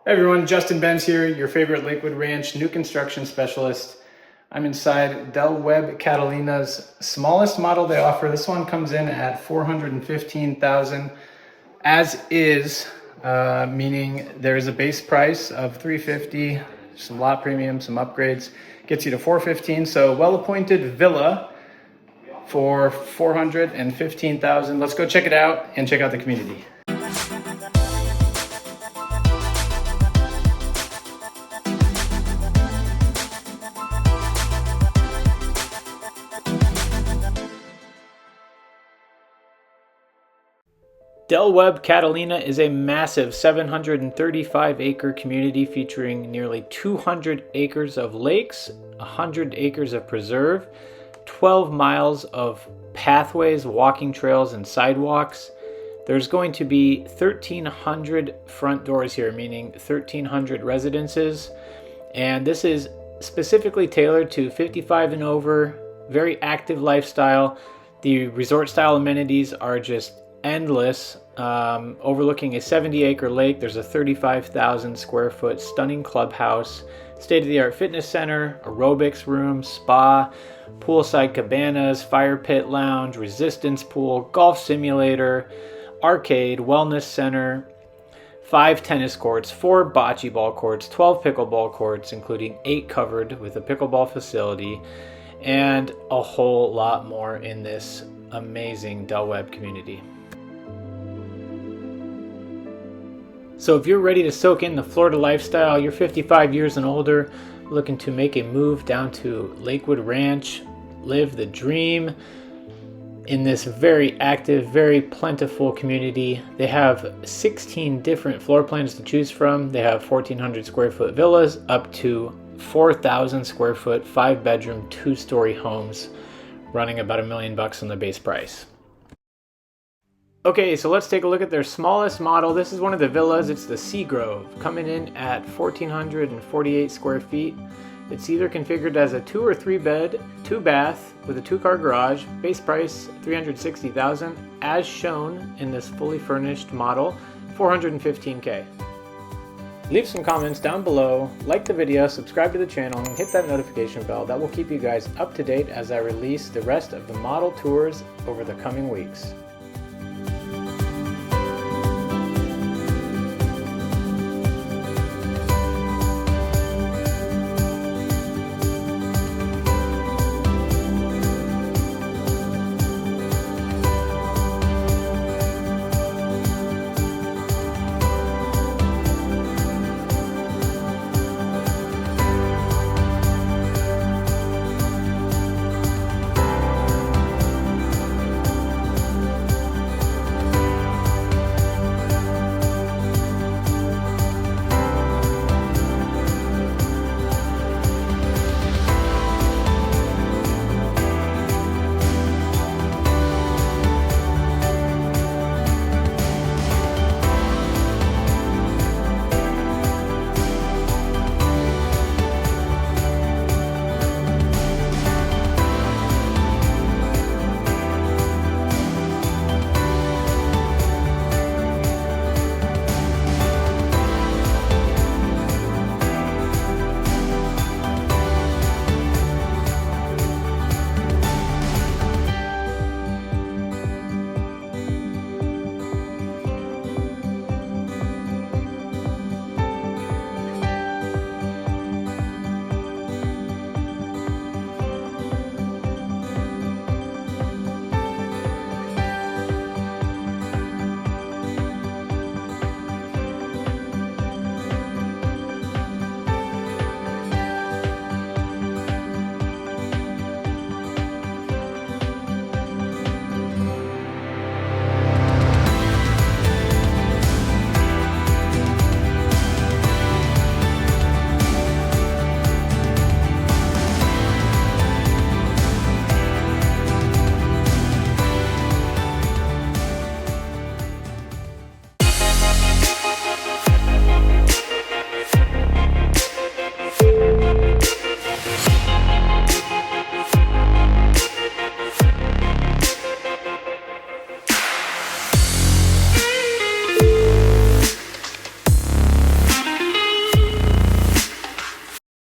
Hey everyone, Justin Benz here, your favorite Lakewood Ranch New Construction specialist. I'm inside Webb Catalina's smallest model they offer. This one comes in at $415,000 as is, meaning there's a base price of $350, some lot premium, some upgrades, gets you to $415. So well-appointed villa for $415,000. Let's go check it out and check out the community. Webb Catalina is a massive 735-acre community featuring nearly 200 acres of lakes, 100 acres of preserve, 12 miles of pathways, walking trails, and sidewalks. There's going to be 1,300 front doors here, meaning 1,300 residences. And this is specifically tailored to 55 and over, very active lifestyle. The resort style amenities are just endless, overlooking a 70-acre lake. There's a 35,000 square foot stunning clubhouse, state-of-the-art fitness center, aerobics room, spa, poolside cabanas, fire pit lounge, resistance pool, golf simulator, arcade, wellness center, 5 tennis courts, 4 bocce ball courts, 12 pickleball courts, including 8 covered with a pickleball facility, and a whole lot more in this amazing Webb community. So if you're ready to soak in the Florida lifestyle, you're 55 years and older, looking to make a move down to Lakewood Ranch, live the dream in this very active, very plentiful community. They have 16 different floor plans to choose from. They have 1,400 square foot villas up to 4,000 square foot, 5-bedroom, 2-story homes, running about $1 million on the base price. Okay, so let's take a look at their smallest model. This is one of the villas. It's the Seagrove, coming in at 1,448 square feet. It's either configured as a 2 or 3 bed, 2 bath with a 2-car garage. Base price $360,000, as shown in this fully furnished model, $415K. Leave some comments down below, like the video, subscribe to the channel, and hit that notification bell. That will keep you guys up to date as I release the rest of the model tours over the coming weeks.